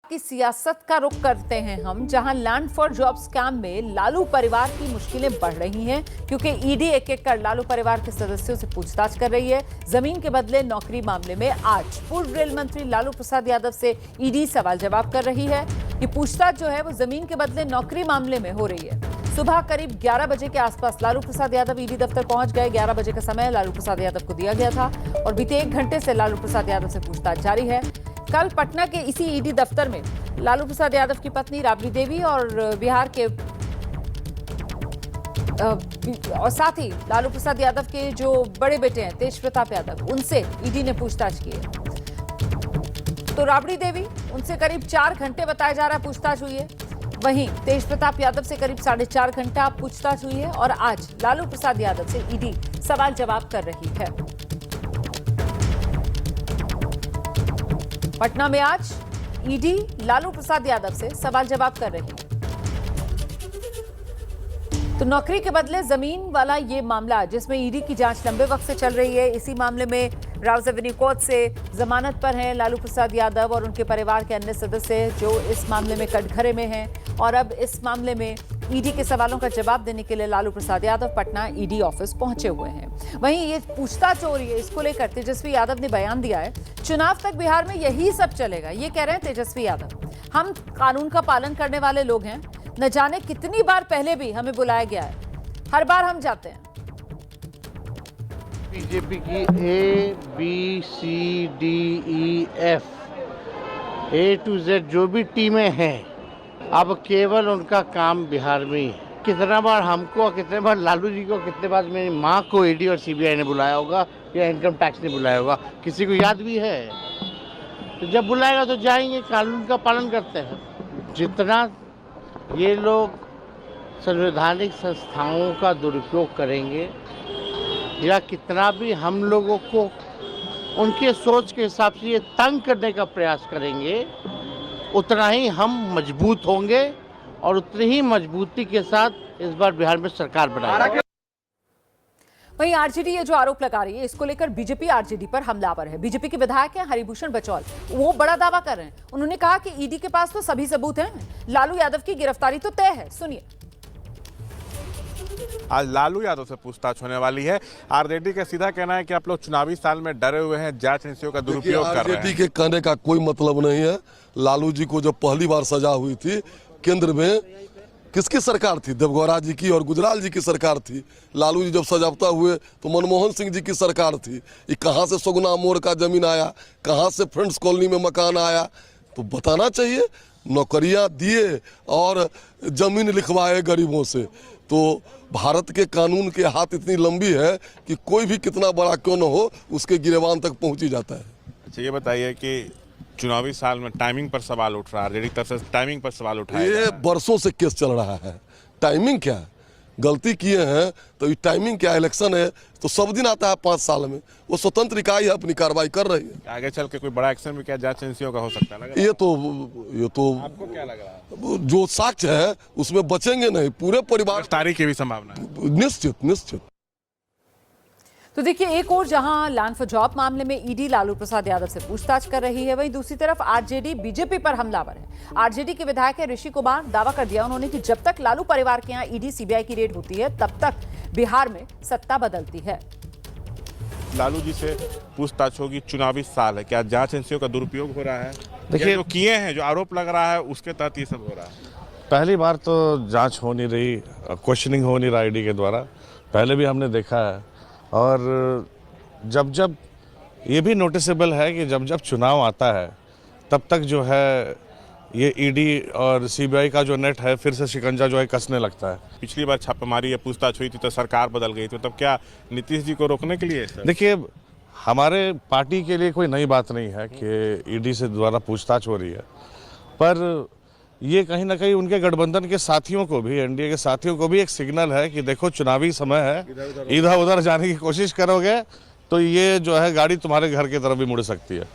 की सियासत का रुख करते हैं हम, जहां लैंड फॉर जॉब स्कैम में लालू परिवार की मुश्किलें बढ़ रही हैं क्योंकि ईडी एक एक कर लालू परिवार के सदस्यों से पूछताछ कर रही है। जमीन के बदले नौकरी मामले में आज पूर्व रेल मंत्री लालू प्रसाद यादव से ईडी सवाल जवाब कर रही है। ये पूछताछ जो है वो जमीन के बदले नौकरी मामले में हो रही है। सुबह करीब 11 बजे के आसपास लालू प्रसाद यादव ईडी दफ्तर पहुंच गए। 11 बजे का समय लालू प्रसाद यादव को दिया गया था और बीते 1 घंटे से लालू प्रसाद यादव से पूछताछ जारी है। कल पटना के इसी ईडी दफ्तर में लालू प्रसाद यादव की पत्नी राबड़ी देवी और बिहार के और साथ ही लालू प्रसाद यादव के जो बड़े बेटे हैं तेज प्रताप यादव, उनसे ईडी ने पूछताछ की है। तो राबड़ी देवी उनसे करीब 4 घंटे बताया जा रहा है पूछताछ हुई है। वहीं तेज प्रताप यादव से करीब 4.5 घंटा पूछताछ हुई है और आज लालू प्रसाद यादव से ईडी सवाल जवाब कर रही है। पटना में आज ईडी लालू प्रसाद यादव से सवाल जवाब कर रही है। तो नौकरी के बदले जमीन वाला ये मामला जिसमें ईडी की जांच लंबे वक्त से चल रही है। इसी मामले में राउज एवेन्यू कोर्ट से जमानत पर हैं लालू प्रसाद यादव और उनके परिवार के अन्य सदस्य जो इस मामले में कटघरे में हैं। और अब इस मामले में ईडी के सवालों का जवाब देने के लिए लालू प्रसाद यादव पटना ईडी ऑफिस पहुंचे हुए हैं। वहीं ये पूछताछ हो रही है, इसको लेकर तेजस्वी यादव ने बयान दिया है। चुनाव तक बिहार में यही सब चलेगा, ये कह रहे हैं तेजस्वी यादव। हम कानून का पालन करने वाले लोग हैं, न जाने कितनी बार पहले भी हमें बुलाया गया है, हर बार हम जाते हैं। बीजेपी की ABCDEF A to Z जो भी टीमें हैं, अब केवल उनका काम बिहार में ही है। कितना बार हमको, कितने बार लालू जी को, कितने बार मेरी माँ को ईडी और सीबीआई ने बुलाया होगा या इनकम टैक्स ने बुलाया होगा, किसी को याद भी है? तो जब बुलाएगा तो जाएंगे, कानून का पालन करते हैं। जितना ये लोग संवैधानिक संस्थाओं का दुरुपयोग करेंगे या कितना भी हम लोगों को उनके सोच के हिसाब से ये तंग करने का प्रयास करेंगे, उतना ही हम मजबूत होंगे और उतनी ही मजबूती के साथ इस बार बिहार में सरकार बनाएंगे। वहीं आरजेडी ये जो आरोप लगा रही है, इसको लेकर बीजेपी आरजेडी पर हमलावर है। बीजेपी के विधायक हैं हरिभूषण बचौल, वो बड़ा दावा कर रहे हैं। उन्होंने कहा कि ईडी के पास तो सभी सबूत हैं, लालू यादव की गिरफ्तारी तो तय है। सुनिए। आज लालू यादव से पूछताछ होने वाली है। आरजेडी का सीधा कहना है कि आप लोग चुनावी साल में डरे हुए हैं, जांच एजेंसियों का दुरुपयोग कर रहे हैं। आरजेडी के कहने का कोई मतलब नहीं है। लालू जी को जब पहली बार सजा हुई थी केंद्र में, किसकी सरकार थी? देवगौड़ा जी की और गुजराल जी की सरकार थी। लालू जी जब सजावता हुए तो मनमोहन सिंह जी की सरकार थी। ये कहाँ से सुगना मोड़ का जमीन आया, कहाँ से फ्रेंड्स कॉलोनी में मकान आया, तो बताना चाहिए। नौकरियां दिए और जमीन लिखवाए गरीबों से। तो भारत के कानून के हाथ इतनी लंबी है कि कोई भी कितना बड़ा क्यों न हो उसके गिरेबान तक पहुंच ही जाता है। अच्छा, ये बताइए कि चुनावी साल में टाइमिंग पर सवाल उठ रहा है, आरजेडी की तरफ से टाइमिंग पर सवाल उठाया ये बरसों से केस चल रहा है। टाइमिंग क्या है? गलती किए हैं तो ये टाइमिंग क्या? इलेक्शन है तो सब दिन आता है 5 साल में। वो स्वतंत्र इकाई है, अपनी कार्रवाई कर रही है। आगे चल के कोई बड़ा एक्शन भी क्या जांच एजेंसियों का हो सकता है? ये तो आपको क्या लग रहा है? जो साक्ष्य है उसमें बचेंगे नहीं, पूरे परिवार। गिरफ्तारी की भी संभावना है? निश्चित। तो देखिए, एक और जहां लैंड फॉर जॉब मामले में ईडी लालू प्रसाद यादव से पूछताछ कर रही है, वहीं दूसरी तरफ आरजेडी बीजेपी पर हमलावर है। आरजेडी के विधायक ऋषि कुमार दावा कर दिया उन्होंने कि जब तक लालू परिवार के यहाँ ईडी सीबीआई की रेड होती है तब तक बिहार में सत्ता बदलती है। लालू जी से पूछताछ होगी, चुनावी साल है, क्या जांच एजेंसियों का दुरुपयोग हो रहा है? देखिए, जो किए हैं, जो आरोप लग रहा है उसके तहत ये सब हो रहा है। पहली बार तो जांच हो नहीं रही, क्वेश्चनिंग हो नहीं रहा ईडी के द्वारा। पहले भी हमने देखा है। और जब ये भी नोटिसेबल है कि जब चुनाव आता है तब तक जो है ये ईडी और सीबीआई का जो नेट है फिर से शिकंजा जो है कसने लगता है। पिछली बार छापेमारी या पूछताछ हुई थी तो सरकार बदल गई थी, तब क्या नीतीश जी को रोकने के लिए? देखिए, हमारे पार्टी के लिए कोई नई बात नहीं है कि ईडी से द्वारा पूछताछ हो रही है, पर ये कहीं ना कहीं उनके गठबंधन के साथियों को भी, एनडीए के साथियों को भी एक सिग्नल है कि देखो चुनावी समय है, इधर उधर जाने की कोशिश करोगे तो ये जो है गाड़ी तुम्हारे घर की तरफ भी मुड़ सकती है।